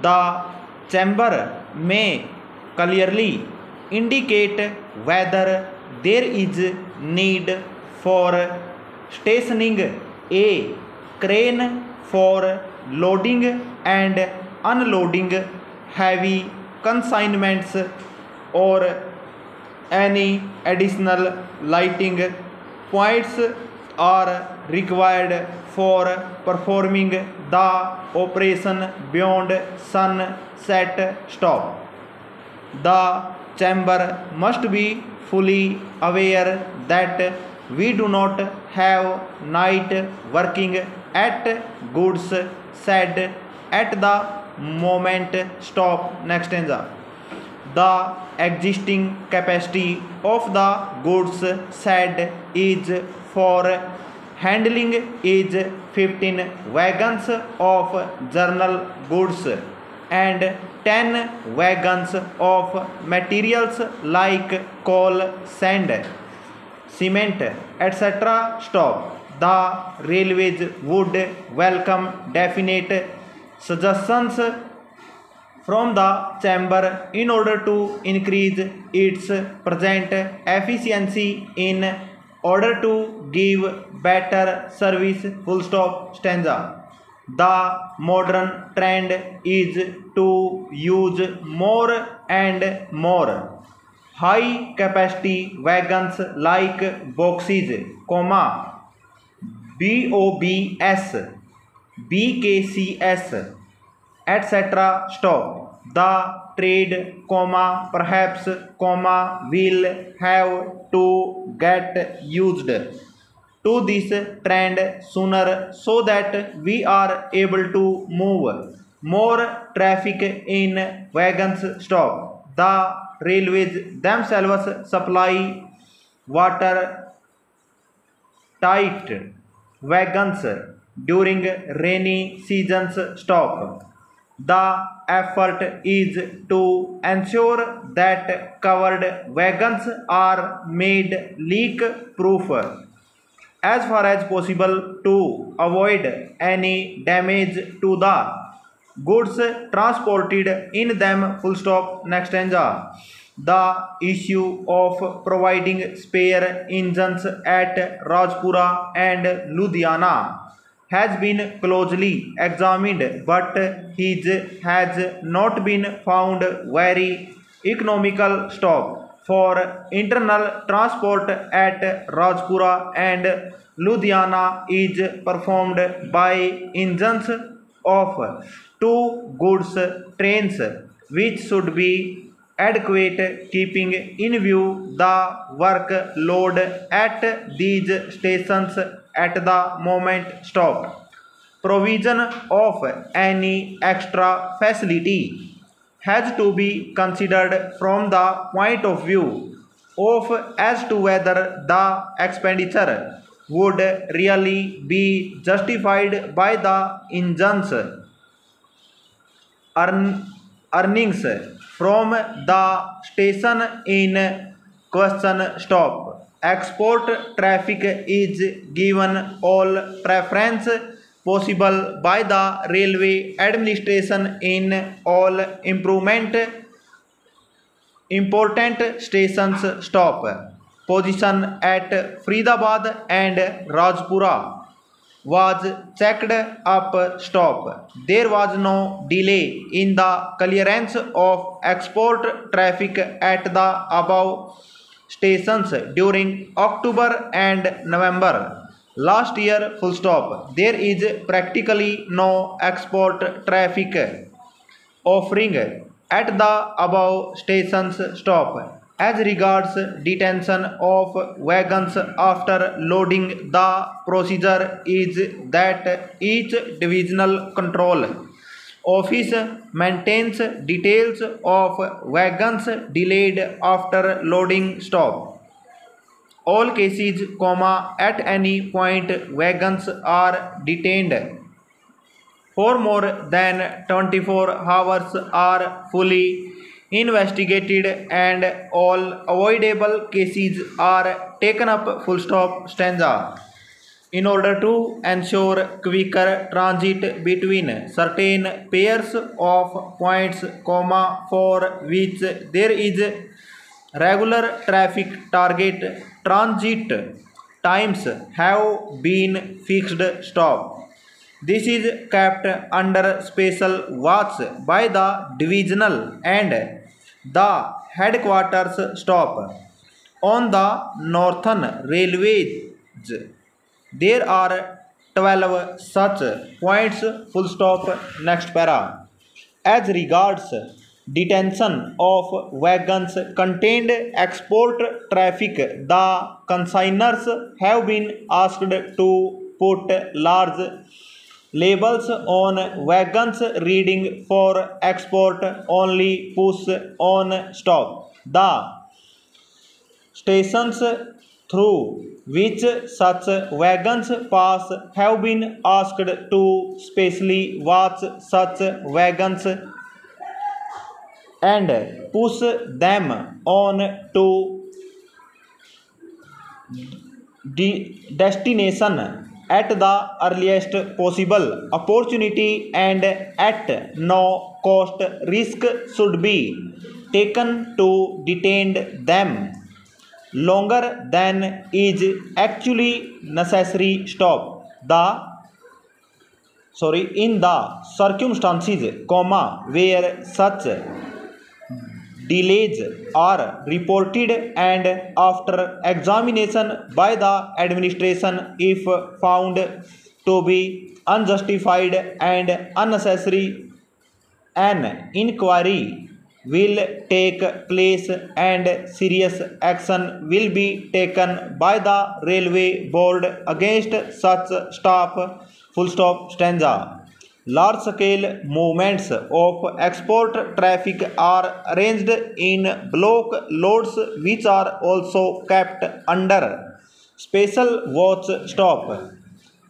The chamber may clearly indicate whether there is need for stationing a crane for loading and unloading heavy consignments or any additional lighting points are required for performing the operation beyond sunset stop. The chamber must be fully aware that we do not have night working at goods shed at the moment. Stop. Next stanza. The existing capacity of the goods shed is for handling is 15 wagons of general goods and 10 wagons of materials like coal, sand, cement, etc. Stop. The railways would welcome definite suggestions from the chamber in order to increase its present efficiency in order to give better service. Full stop. Stanza. The modern trend is to use more and more high capacity wagons like boxes, BOBS, BKCS, etc. Stop. The trade, perhaps, will have to get used to this trend sooner so that we are able to move more traffic in wagons. Stop. The railways themselves supply water tight wagons during rainy seasons. Stop. The effort is to ensure that covered wagons are made leak proof as far as possible to avoid any damage to the goods transported in them. Full stop. Next stanza. The issue of providing spare engines at Rajpura and Ludhiana has been closely examined, but it has not been found very economical. Stop. For internal transport at Rajpura and Ludhiana is performed by engines of 2 goods trains, which should be adequate, keeping in view the workload at these stations at the moment. Stop. Provision of any extra facility has to be considered from the point of view of as to whether the expenditure would really be justified by the engine's earnings from the station in question. Stop. Export traffic is given all preference possible by the railway administration in all important stations. Stop. Position at Faridabad and Rajpura was checked up. Stop. There was no delay in the clearance of export traffic at the above stations during October and November last year. Full stop. There is practically no export traffic offering at the above stations. Stop. As regards detention of wagons after loading, the procedure is that each divisional control office maintains details of wagons delayed after loading. Stop. All cases, at any point wagons are detained for more than 24 hours are fully investigated and all avoidable cases are taken up. Full stop. Stanza. in order to ensure quicker transit between certain pairs of points, for which there is regular traffic, target transit times have been fixed. Stop. This is kept under special watch by the divisional and the headquarters stop. On the Northern Railways, there are 12 such points. Full stop. Next para. As regards detention of wagons contained export traffic, the consignors have been asked to put large labels on wagons reading for export only. Push on stop. The stations through which such wagons pass have been asked to specially watch such wagons and push them on to destination at the earliest possible opportunity and at no cost. Risk should be taken to detain them longer than is actually necessary. Stop. In the circumstances, where such delays are reported and after examination by the administration, if found to be unjustified and unnecessary, an inquiry will take place and serious action will be taken by the railway board against such staff. Full stop. Stanza. Large scale movements of export traffic are arranged in block loads which are also kept under special watch. Stop.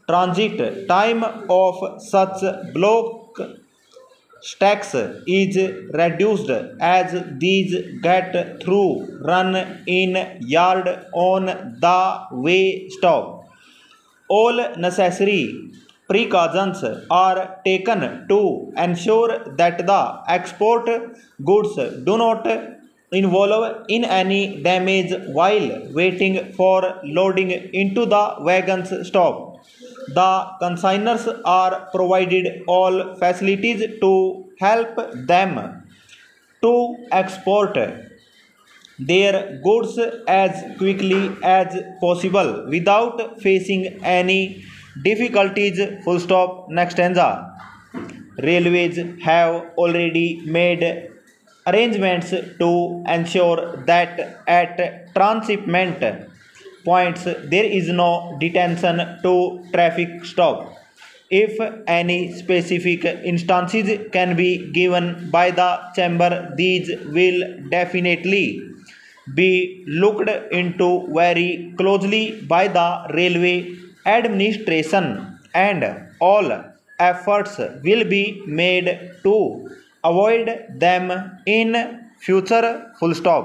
Transit time of such block stacks is reduced as these get through run in yard on the way. Stop. All necessary precautions are taken to ensure that the export goods do not involve in any damage while waiting for loading into the wagons. Stop. The consignors are provided all facilities to help them to export their goods as quickly as possible without facing any difficulties. Full stop. Next stanza. Railways have already made arrangements to ensure that at transshipment points there is no detention to traffic. Stop. If any specific instances can be given by the chamber, these will definitely be looked into very closely by the railway administration and all efforts will be made to avoid them in future. Full stop.